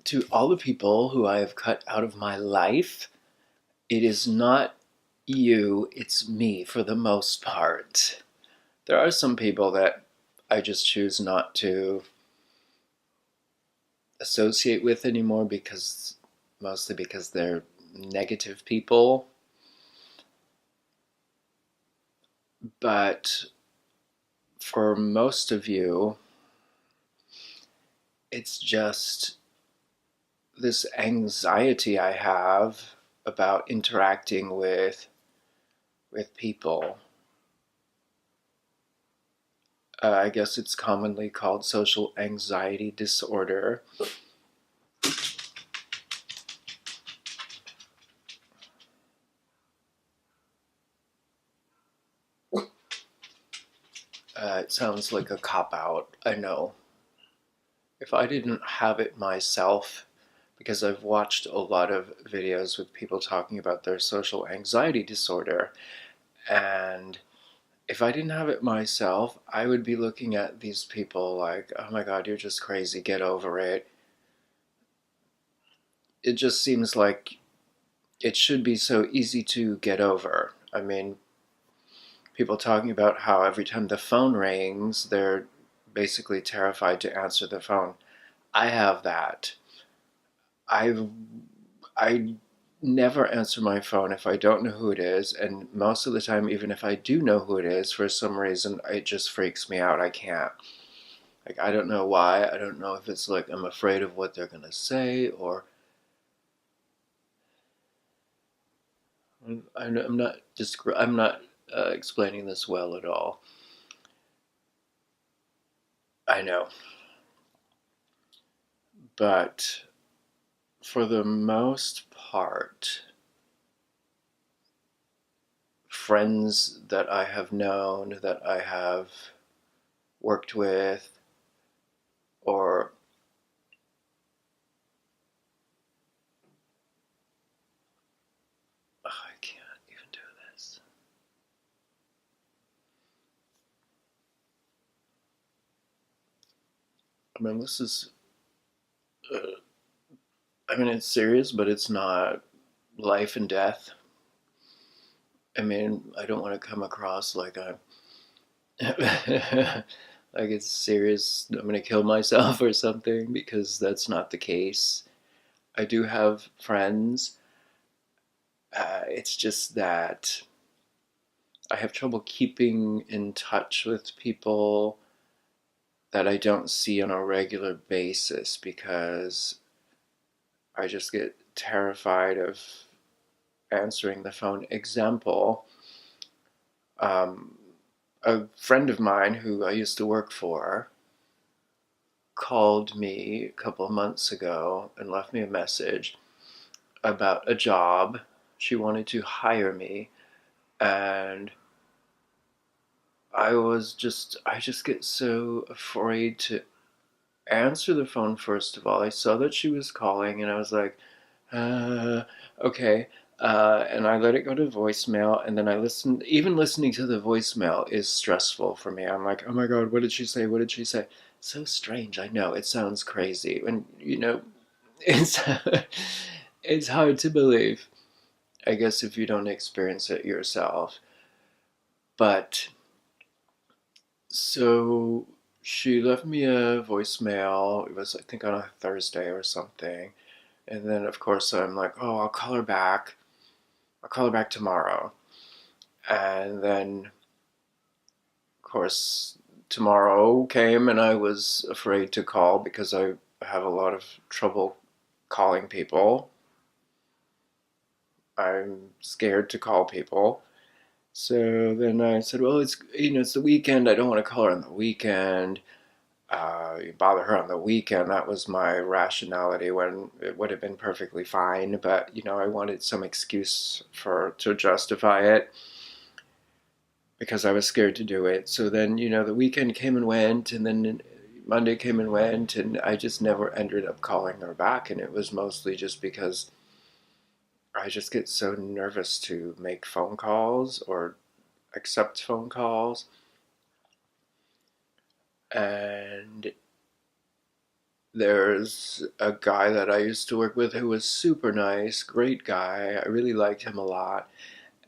To all the people who I have cut out of my life, it is not you, it's me for the most part. There are some people that I just choose not to associate with anymore mostly because they're negative people. But for most of you, it's just this anxiety I have about interacting with people. I guess it's commonly called social anxiety disorder. It sounds like a cop out, I know. If I didn't have it myself, because I've watched a lot of videos with people talking about their social anxiety disorder, and if I didn't have it myself, I would be looking at these people like, oh my god, you're just crazy, get over it. It just seems like it should be so easy to get over. I mean, people talking about how every time the phone rings, they're basically terrified to answer the phone. I have that. I I never answer my phone if I don't know who it is, and most of the time, even if I do know who it is, for some reason, it just freaks me out. I can't. Like, I don't know why. I don't know if it's like I'm afraid of what they're gonna say, or I'm not explaining this well at all. I know, but for the most part, friends that I have known, that I have worked with, or I can't even do this. I mean, this is, uh, I mean, it's serious, but it's not life and death. I mean, I don't want to come across like I'm, like it's serious, I'm going to kill myself or something, because that's not the case. I do have friends. It's just that I have trouble keeping in touch with people that I don't see on a regular basis because I just get terrified of answering the phone. Example, um, a friend of mine who I used to work for called me a couple of months ago and left me a message about a job. She wanted to hire me, and I just get so afraid to answer the phone. First of all, I saw that she was calling, and I was like, uh, okay. And I let it go to voicemail, and then I listened. Even listening to the voicemail is stressful for me. I'm like, oh my god, what did she say? What did she say? So strange. I know it sounds crazy, and it's it's hard to believe. I guess if you don't experience it yourself, but so she left me a voicemail. It was, I think, on a Thursday or something. And then, of course, I'm like, oh, I'll call her back. I'll call her back tomorrow. And then, of course, tomorrow came and I was afraid to call because I have a lot of trouble calling people. I'm scared to call people. So then I said, well, it's the weekend. I don't want to call her on the weekend. Bother her on the weekend. That was my rationality when it would have been perfectly fine. But I wanted some excuse to justify it because I was scared to do it. So then the weekend came and went, and then Monday came and went, and I just never ended up calling her back. And it was mostly just because I just get so nervous to make phone calls or accept phone calls. And there's a guy that I used to work with who was super nice, great guy. I really liked him a lot.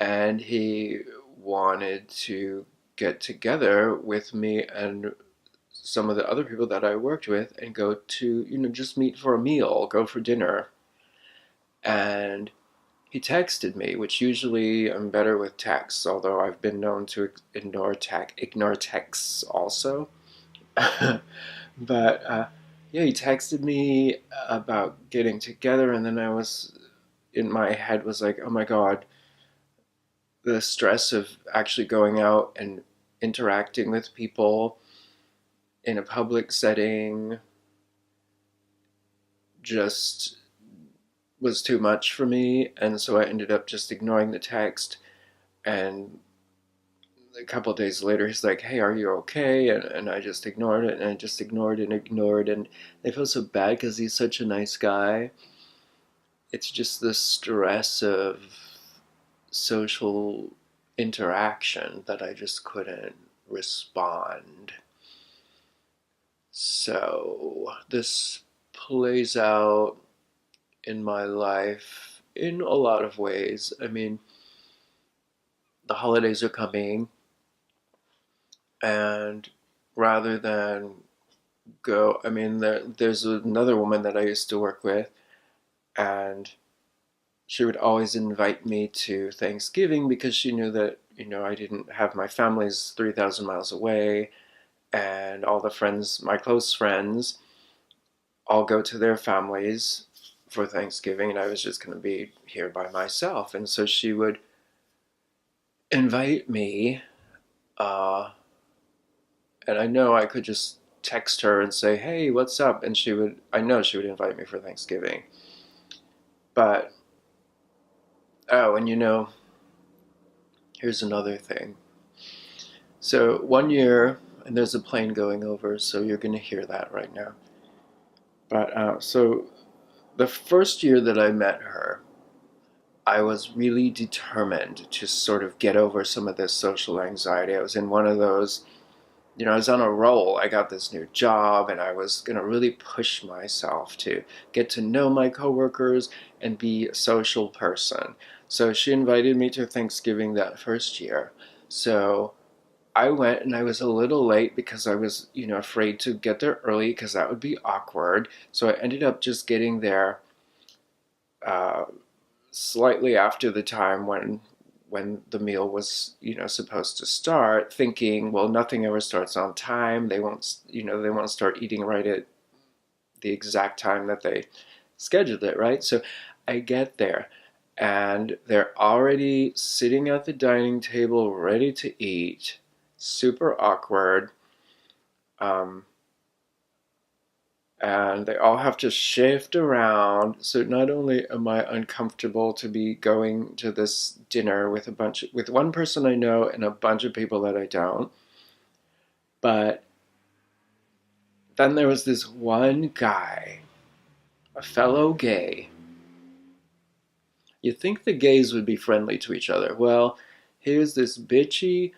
And he wanted to get together with me and some of the other people that I worked with and go to, just meet for a meal, go for dinner. And he texted me, which usually I'm better with texts, although I've been known to ignore texts also. But yeah, he texted me about getting together, and then I was in my head was like, oh my god, the stress of actually going out and interacting with people in a public setting just was too much for me, and so I ended up just ignoring the text. And a couple of days later, he's like, "Hey, are you okay?" And I just ignored it, and I just ignored, and I feel so bad because he's such a nice guy. It's just the stress of social interaction that I just couldn't respond. So this plays out in my life in a lot of ways. I mean, the holidays are coming, and rather than I mean, there's another woman that I used to work with, and she would always invite me to Thanksgiving because she knew that, I didn't have my family's 3,000 miles away, and all the friends, my close friends, all go to their families for Thanksgiving, and I was just going to be here by myself. And so she would invite me, uh, and I know I could just text her and say, "Hey, what's up?" And I know she would invite me for Thanksgiving. But, oh, and here's another thing. So one year, and there's a plane going over, so you're going to hear that right now. But so the first year that I met her, I was really determined to sort of get over some of this social anxiety. I was in one of those, I was on a roll. I got this new job, and I was going to really push myself to get to know my coworkers and be a social person. So she invited me to Thanksgiving that first year. So I went, and I was a little late because I was, afraid to get there early because that would be awkward. So I ended up just getting there uh, slightly after the time when the meal was, supposed to start, thinking, well, nothing ever starts on time. They won't start eating right at the exact time that they scheduled it, right? So I get there, and they're already sitting at the dining table ready to eat. Super awkward. Um, and they all have to shift around. So not only am I uncomfortable to be going to this dinner with one person I know and a bunch of people that I don't, but then there was this one guy, a fellow gay. You'd think the gays would be friendly to each other. Well, here's this bitchy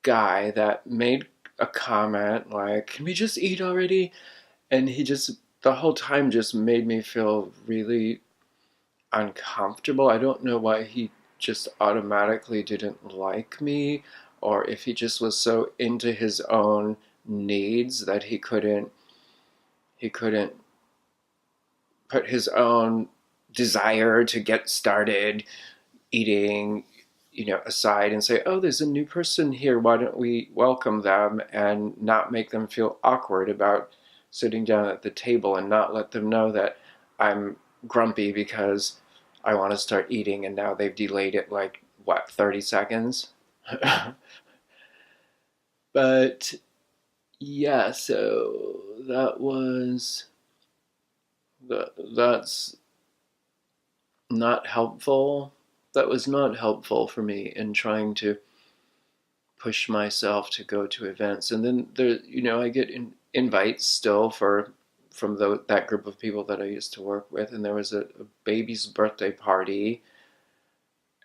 guy that made a comment like, "Can we just eat already?" And he just the whole time just made me feel really uncomfortable. I don't know why he just automatically didn't like me, or if he just was so into his own needs that he couldn't put his own desire to get started eating, aside and say, "Oh, there's a new person here. Why don't we welcome them and not make them feel awkward about sitting down at the table and not let them know that I'm grumpy because I want to start eating and now they've delayed it like, what, 30 seconds?" But yeah, so that's not helpful. That was not helpful for me in trying to push myself to go to events. And then I get invites still from that group of people that I used to work with. And there was a baby's birthday party,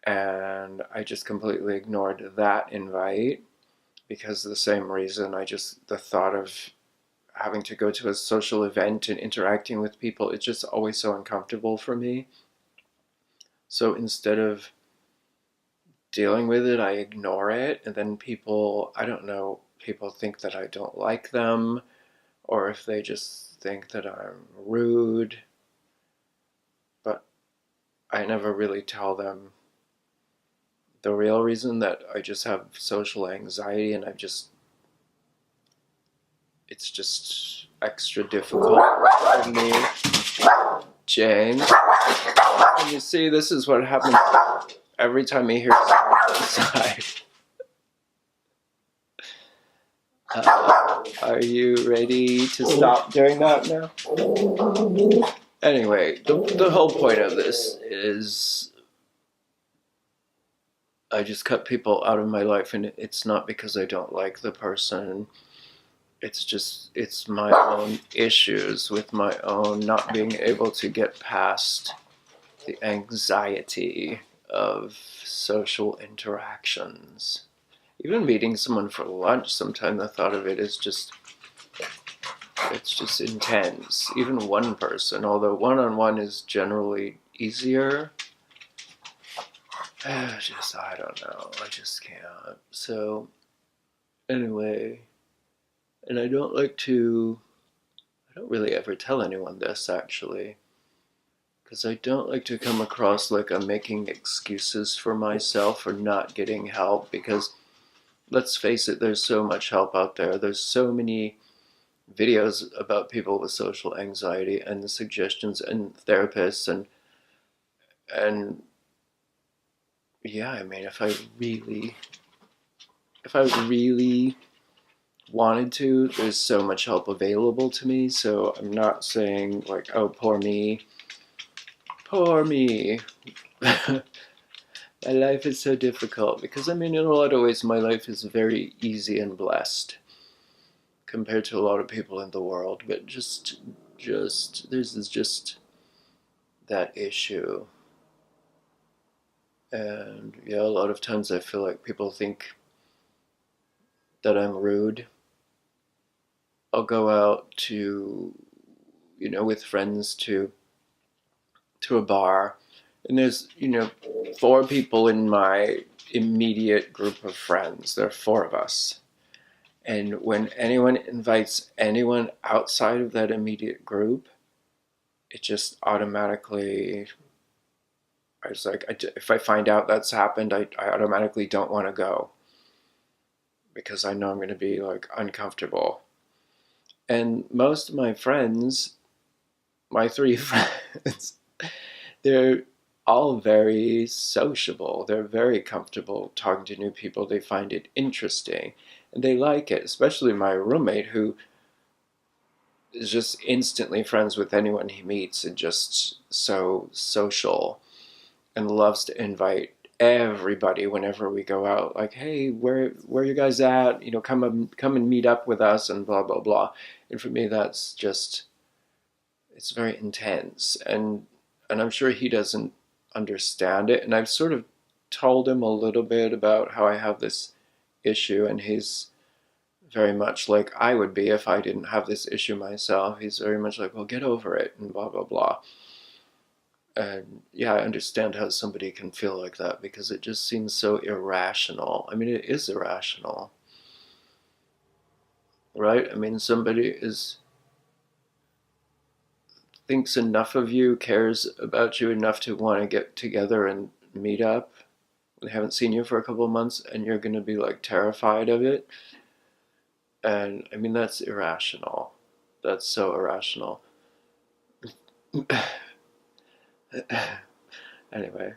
and I just completely ignored that invite because of the same reason. The thought of having to go to a social event and interacting with people, it's just always so uncomfortable for me. So instead of dealing with it, I ignore it, and then people, I don't know, people think that I don't like them, or if they just think that I'm rude, but I never really tell them the real reason, that I just have social anxiety, and it's just extra difficult for me, James. And you see, this is what happens every time you hear someone outside. Are you ready to stop doing that now? Anyway, the whole point of this is I just cut people out of my life, and it's not because I don't like the person. It's my own issues with my own not being able to get past the anxiety of social interactions. Even meeting someone for lunch, sometimes the thought of it is it's just intense. Even one person, although one-on-one is generally easier, I don't know, I just can't. So, anyway, and I don't really ever tell anyone this, actually, because I don't like to come across like I'm making excuses for myself for not getting help, because let's face it, there's so much help out there. There's so many videos about people with social anxiety, and the suggestions, and therapists, and yeah, I mean, if I really wanted to, there's so much help available to me. So I'm not saying like, oh, poor me, poor me. My life is so difficult, because I mean, in a lot of ways, my life is very easy and blessed compared to a lot of people in the world. But there's just that issue, and yeah, a lot of times I feel like people think that I'm rude. I'll go out to, with friends to a bar, and there's, four people in my immediate group of friends. There are four of us. And when anyone invites anyone outside of that immediate group, it just automatically, I was like, if I find out that's happened, I automatically don't want to go, because I know I'm going to be like uncomfortable. And most of my friends, my three friends, they're all very sociable. They're very comfortable talking to new people. They find it interesting, and they like it, especially my roommate, who is just instantly friends with anyone he meets, and just so social, and loves to invite everybody whenever we go out. Like, hey, where you guys at? Come and meet up with us, and blah blah blah. And for me, that's just, it's very intense, and I'm sure he doesn't understand it. And I've sort of told him a little bit about how I have this issue, and he's very much like I would be if I didn't have this issue myself. He's very much like, well, get over it, and blah blah blah. And yeah, I understand how somebody can feel like that, because it just seems so irrational. I mean, it is irrational, right? I mean, somebody thinks enough of you, cares about you enough to want to get together and meet up. They haven't seen you for a couple of months, and you're going to be like terrified of it. And I mean, that's irrational. That's so irrational. Anyway,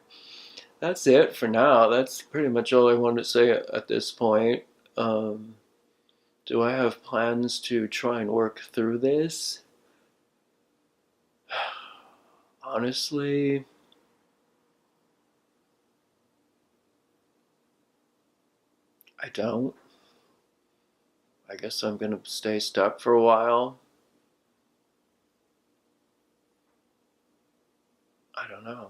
that's it for now. That's pretty much all I wanted to say at this point. Um, do I have plans to try and work through this? Honestly, I don't. I guess I'm gonna stay stuck for a while. I don't know.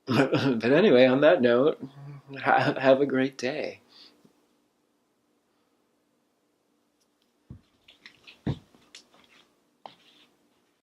But anyway, on that note, have a great day.